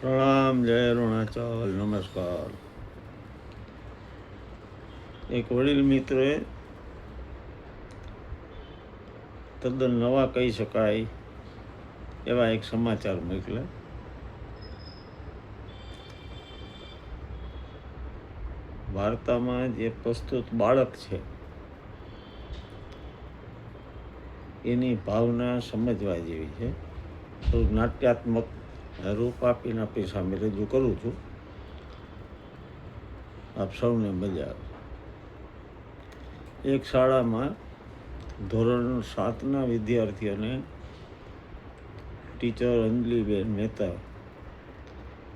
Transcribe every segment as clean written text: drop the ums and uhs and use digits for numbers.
પ્રણામ, જય અરુણાચલ, નમસ્કાર. એક વડીલ મિત્રોએ તદ્દન નવા કહી શકાય એવા એક સમાચાર મોકલ્યા. વાર્તામાં જે પ્રસ્તુત બાળક છે એની ભાવના સમજવા જેવી છે. થોડુંક નાટ્યાત્મક રૂપ આપીને આપણી સામે રજૂ કરું છું, આપ સૌને મજા આવે. એક શાળામાં ધોરણ 7ના વિદ્યાર્થીઓને ટીચર અંજલિબેન મહેતા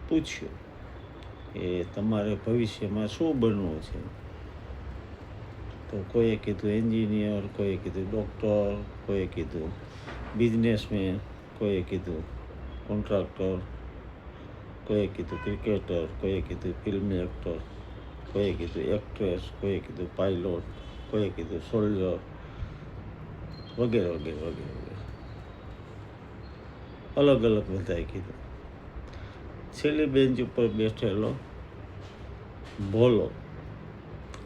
પૂછ્યું કે તમારે ભવિષ્યમાં શું બનવું છે? તો કોઈએ કીધું એન્જિનિયર, કોઈએ કીધું ડૉક્ટર, કોઈએ કીધું બિઝનેસમેન, કોઈએ કીધું કોન્ટ્રાક્ટર, કોઈએ કીધું ક્રિકેટર, કોઈએ કીધું ફિલ્મ એક્ટર, કોઈએ કીધું એક્ટ્રેસ, કોઈએ કીધું પાયલોટ, કોઈએ કીધું સોલ્જર, વગેરે વગેરે વગેરે વગેરે. અલગ અલગ બધાએ કીધું. છેલ્લી બેન્ચ ઉપર બેઠેલો ભોલો,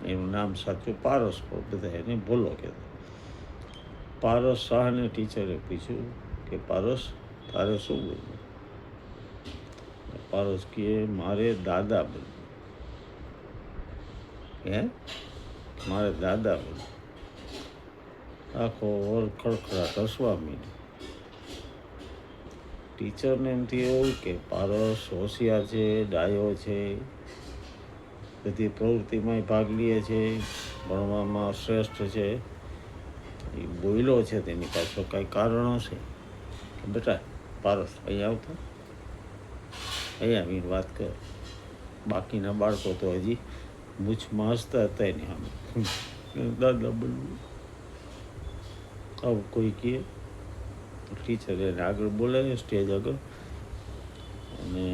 એનું નામ સાચું પારસ, બધા એને ભોલો કહેતા. પારસ શાહને ટીચરે પૂછ્યું કે પારસ, તારે શું બનવું? પારસ કહે મારે દાદા બનવું. મારે દાદા બનવું. આખો ઓર ખડખડાટ હસવા માંડી. ટીચરને એમ થયું કે પારસ હોશિયાર છે, ડાયો છે, બધી પ્રવૃત્તિમાં ભાગ લે છે, ભણવામાં શ્રેષ્ઠ છે. એ બોયલો છે તેની પાછળ કાંઈ કારણ હશે કે બેટા પારસ અહીંયા આવતો, અહીંયા આવીને વાત કર. બાકીના બાળકો તો હજી મૂછમાં હસતા હતા એની સામે. દાદા બનવું આવું કોઈ કહે. ટીચર એને આગળ બોલાવ્યો સ્ટેજ આગળ અને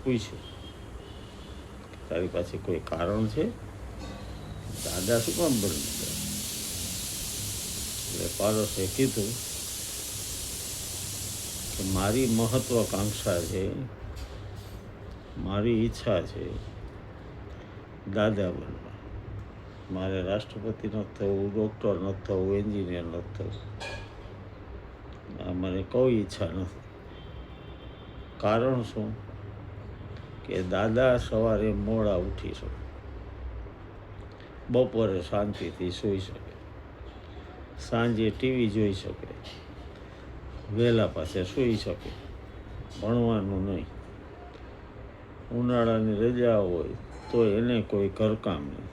પૂછ્યું તારી પાસે કોઈ કારણ છે? દાદા શું કામ બનવું? એટલે પારસે કીધું કે મારી મહત્વાકાંક્ષા છે, મારી ઈચ્છા છે દાદા બનવા. મારે રાષ્ટ્રપતિ નથી થવું, ડૉક્ટર નથી થવું, એન્જિનિયર નથી થવું. મને કોઈ ઈચ્છા નથી. કારણ શું? કે દાદા સવારે મોડા ઉઠી શકે, બપોરે શાંતિથી સૂઈ શકે, સાંજે ટીવી જોઈ શકે, વહેલા પાસે સૂઈ શકે, ભણવાનું નહીં. ઉનાળાની રજા હોય તો એને કોઈ ઘરકામ નહીં,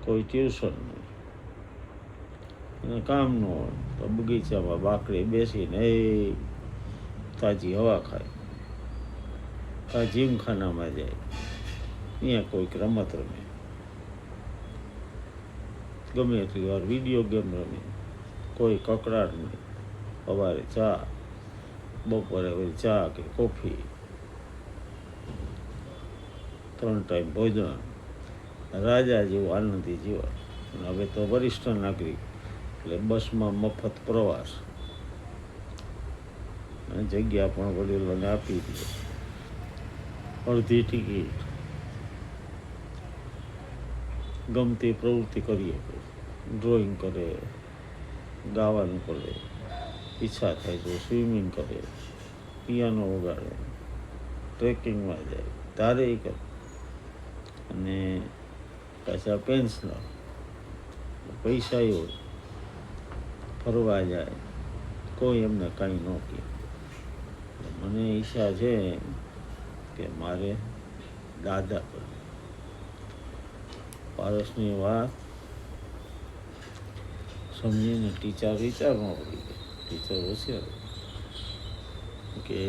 કોઈ ટ્યુશન નહીં, અને કામ ન હોય તો બગીચામાં બાકડે બેસીને તાજી હવા ખાય, કાં જીમખાનામાં જાય, ત્યાં કોઈક રમત રમે, ગમે એટલી વાર વિડીયો ગેમ રમે, કોઈ કકડાટ નહીં. સવારે ચા, બપોરે વળી ચા કે કોફી, 3 ટાઈમ ભોજન, રાજા જેવું આનંદી જીવન. હવે તો વરિષ્ઠ નાગરિક એટલે બસમાં મફત પ્રવાસ, જગ્યા પણ વડીલોને આપી દે, અડધી ટિકિટ, ગમતી પ્રવૃત્તિ કરીએ, ડ્રોઈંગ કરે, ગાવાનું કરે, ઈચ્છા થાય તો સ્વિમિંગ કરે, પિયાનો વગાડે, ટ્રેકિંગમાં જાય, તારે એ કરે. અને પાછા પેન્શનર, પૈસા હોય, ફરવા જાય, કોઈ એમને કાંઈ ન કહે. મને ઈચ્છા છે કે મારે દાદા બનવું. પારસની વાત સમજીને ટીચર વિચારમાં પડી ગઈ. ટીચર હોશિયાર કે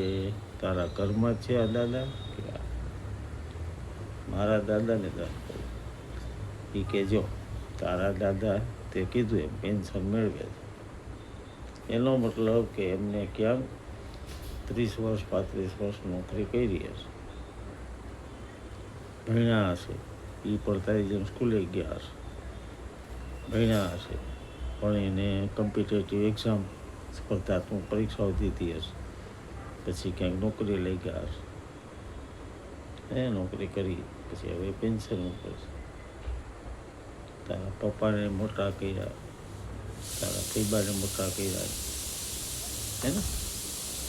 તારા ઘરમાં જ છે આ દાદા? કે મારા દાદાને દાદા. એ કે જો તારા દાદા તે કીધું એમ પેન્શન મેળવે છે, એનો મતલબ કે એમને ક્યાંક 30 વર્ષ 35 વર્ષ નોકરી કરી હશે, ભણ્યા હશે. એ પણ તારી જેમ સ્કૂલે ગયા હશે, ભણ્યા હશે, ભણીને કોમ્પિટિટિવ એક્ઝામ સ્પર્ધાત્મક પરીક્ષાઓ દીધી હશે, પછી ક્યાંક નોકરી લઈ ગયા હશે. નોકરી કરી પછી હવે પેન્શન ઉપર છે. તારા પપ્પાને મોટા કર્યા, તારા ફઈબાને મોટા કર્યા, હે ને,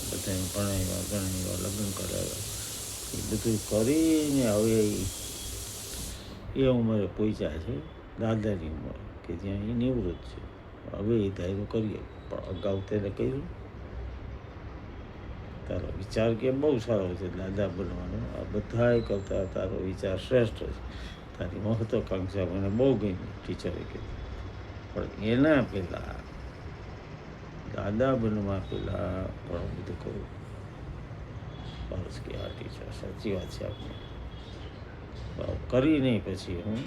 બધાને ભણાવ્યા લગ્ન કરાવ્યા, એ બધું કરીને હવે એ ઉંમરે પહોંચ્યા છે, દાદાની ઉંમર, કે જ્યાં એ નિવૃત્ત છે. હવે એ ધાર્યું કરીએ, પણ અગાઉ તેને કર્યું. તારો વિચાર કે બહુ સારો છે દાદા બનવાનો, આ બધાય કરતાં તારો વિચાર શ્રેષ્ઠ છે. તારી મહત્વાકાંક્ષા મને બહુ ગમી, ટીચરે કીધું. પણ એના પહેલાં દાદા બનવા પહેલાં ઘણું બધું કરવું. બસ કે આ ટીચર સાચી વાત છે. આપણે કરી નહીં પછી હું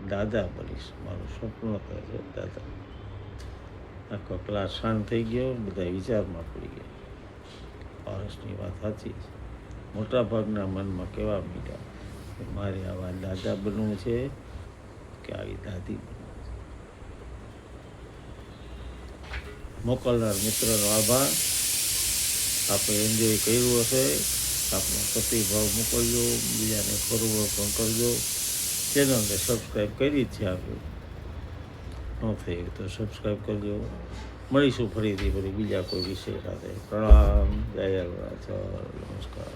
દાદા બનીશ, મારું સપનું કહે છે દાદા. આખો ક્લાસ શાંત થઈ ગયો, બધા વિચારમાં પડી ગયા. પારસની વાત સાચી છે. મોટા ભાગના મનમાં કેવા મીઠા કે મારે આવા દાદા બનવું છે કે આવી દાદી બનવું છે. મોકલનાર મિત્રનો આભાર. આપણે એન્જોય કર્યું હશે. આપણો પ્રતિભાવ મોકલજો, બીજાને ફોરવર્ડ પણ કરજો. ચેનલને સબસ્ક્રાઈબ કરી જ છે આપણે, ન થઈ તો સબસ્ક્રાઈબ કરજો. મળીશું ફરીથી બીજા કોઈ વિષય સાથે. પ્રણામ, જય અરુણાચલ, નમસ્કાર.